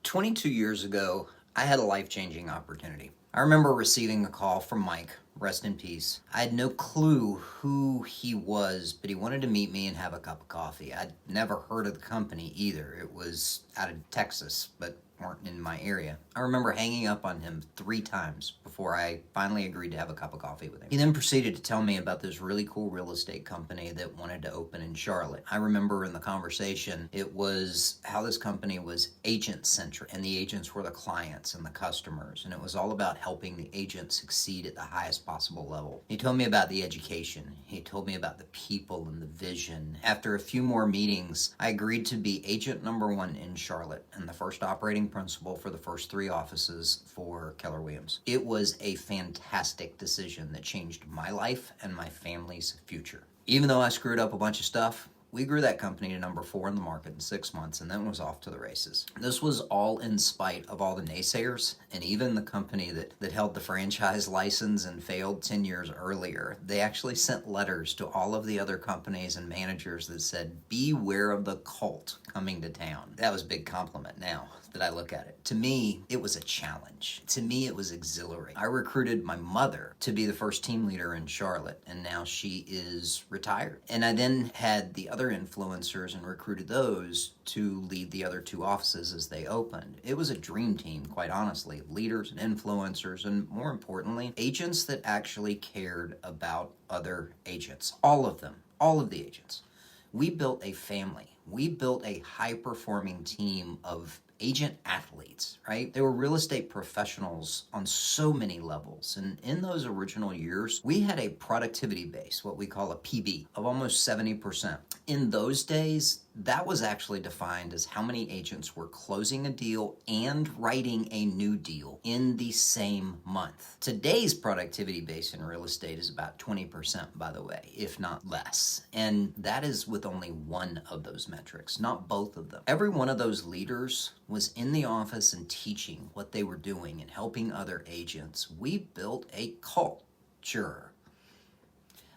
22 years ago, I had a life-changing opportunity. I remember receiving a call from Mike, rest in peace. I had no clue who he was, but he wanted to meet me and have a cup of coffee. I'd never heard of the company either. It was out of Texas, but weren't in my area. I remember hanging up on him 3 times before I finally agreed to have a cup of coffee with him. He then proceeded to tell me about this really cool real estate company that wanted to open in Charlotte. I remember in the conversation, it was how this company was agent-centric, and the agents were the clients and the customers, and it was all about helping the agent succeed at the highest possible level. He told me about the education. He told me about the people and the vision. After a few more meetings, I agreed to be agent number 1 in Charlotte and the first operating principal for the first 3 offices for Keller Williams. It was a fantastic decision that changed my life and my family's future. Even though I screwed up a bunch of stuff, we grew that company to number 4 in the market in 6 months and then was off to the races. This was all in spite of all the naysayers and even the company that held the franchise license and failed 10 years earlier. They actually sent letters to all of the other companies and managers that said, beware of the cult coming to town. That was a big compliment now that I look at it. To me, it was a challenge. To me, it was exhilarating. I recruited my mother to be the first team leader in Charlotte, and now she is retired. And I then had the other influencers and recruited those to lead the other 2 offices as they opened. It was a dream team, quite honestly, leaders and influencers, and more importantly, agents that actually cared about other agents. All of them, all of the agents. We built a family. We built a high-performing team of agent athletes, right? They were real estate professionals on so many levels. And in those original years, we had a productivity base, what we call a PB, of almost 70%. In those days, that was actually defined as how many agents were closing a deal and writing a new deal in the same month. Today's productivity base in real estate is about 20%, by the way, if not less. And that is with only one of those metrics, not both of them. Every one of those leaders was in the office and teaching what they were doing and helping other agents. We built a culture.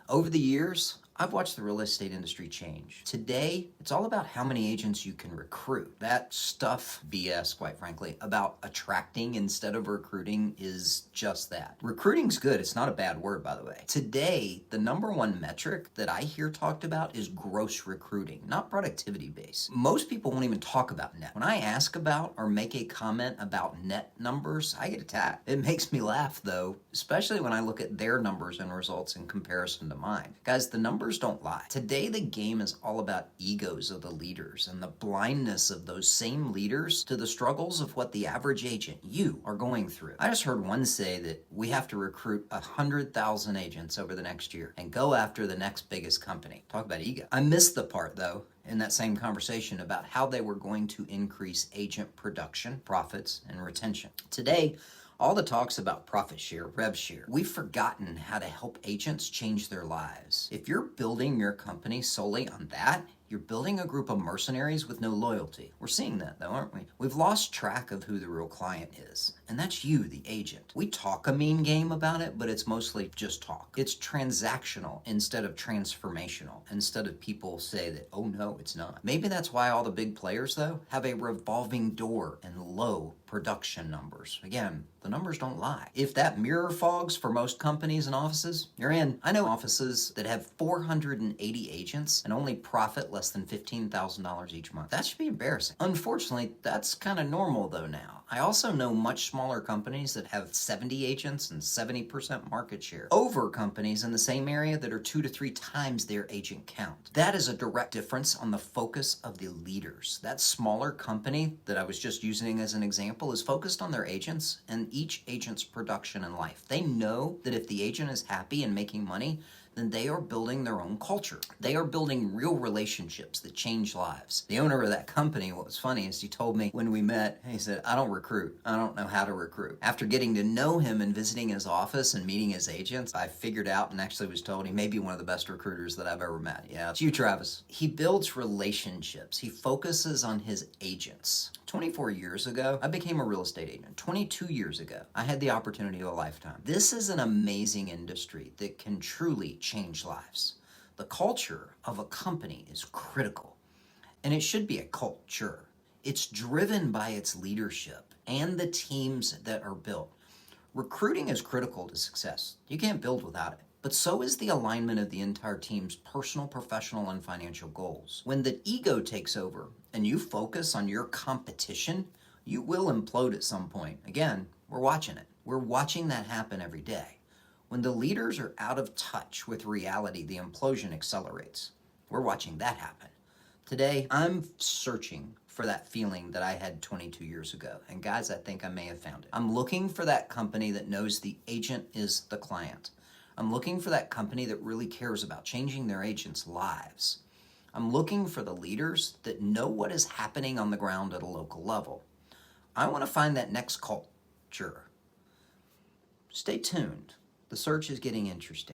Over the years, I've watched the real estate industry change. Today, it's all about how many agents you can recruit. That stuff, BS, quite frankly, about attracting instead of recruiting is just that. Recruiting's good. It's not a bad word, by the way. Today, the number 1 metric that I hear talked about is gross recruiting, not productivity base. Most people won't even talk about net. When I ask about or make a comment about net numbers, I get attacked. It makes me laugh, though, especially when I look at their numbers and results in comparison to mine. Guys, the numbers don't lie. Today, the game is all about egos of the leaders and the blindness of those same leaders to the struggles of what the average agent, you, are going through. I just heard one say that we have to recruit 100,000 agents over the next year and go after the next biggest company. Talk about ego. I missed the part, though, in that same conversation about how they were going to increase agent production, profits, and retention. Today, all the talks about profit share, rev share, we've forgotten how to help agents change their lives. If you're building your company solely on that, you're building a group of mercenaries with no loyalty. We're seeing that, though, aren't we? We've lost track of who the real client is, and that's you, the agent. We talk a mean game about it, but it's mostly just talk. It's transactional instead of transformational, instead of people say that, oh no, it's not. Maybe that's why all the big players, though, have a revolving door and low production numbers. Again, the numbers don't lie. If that mirror fogs for most companies and offices, you're in. I know offices that have 480 agents and only profit less than $15,000 each month. That should be embarrassing. Unfortunately, that's kind of normal though now. I also know much smaller companies that have 70 agents and 70% market share over companies in the same area that are 2 to 3 times their agent count. That is a direct difference on the focus of the leaders. That smaller company that I was just using as an example is focused on their agents and each agent's production in life. They know that if the agent is happy and making money, then they are building their own culture. They are building real relationships that change lives. The owner of that company, what was funny is he told me when we met, he said, I don't recruit. I don't know how to recruit. After getting to know him and visiting his office and meeting his agents, I figured out and actually was told he may be one of the best recruiters that I've ever met. Yeah, it's you, Travis. He builds relationships. He focuses on his agents. 24 years ago, I became a real estate agent. 22 years ago, I had the opportunity of a lifetime. This is an amazing industry that can truly change lives. The culture of a company is critical, and it should be a culture. It's driven by its leadership and the teams that are built. Recruiting is critical to success. You can't build without it. But so is the alignment of the entire team's personal, professional, and financial goals. When the ego takes over and you focus on your competition, you will implode at some point. Again, we're watching it. We're watching that happen every day. When the leaders are out of touch with reality, the implosion accelerates. We're watching that happen. Today, I'm searching for that feeling that I had 22 years ago. And guys, I think I may have found it. I'm looking for that company that knows the agent is the client. I'm looking for that company that really cares about changing their agents' lives. I'm looking for the leaders that know what is happening on the ground at a local level. I want to find that next culture. Stay tuned. The search is getting interesting.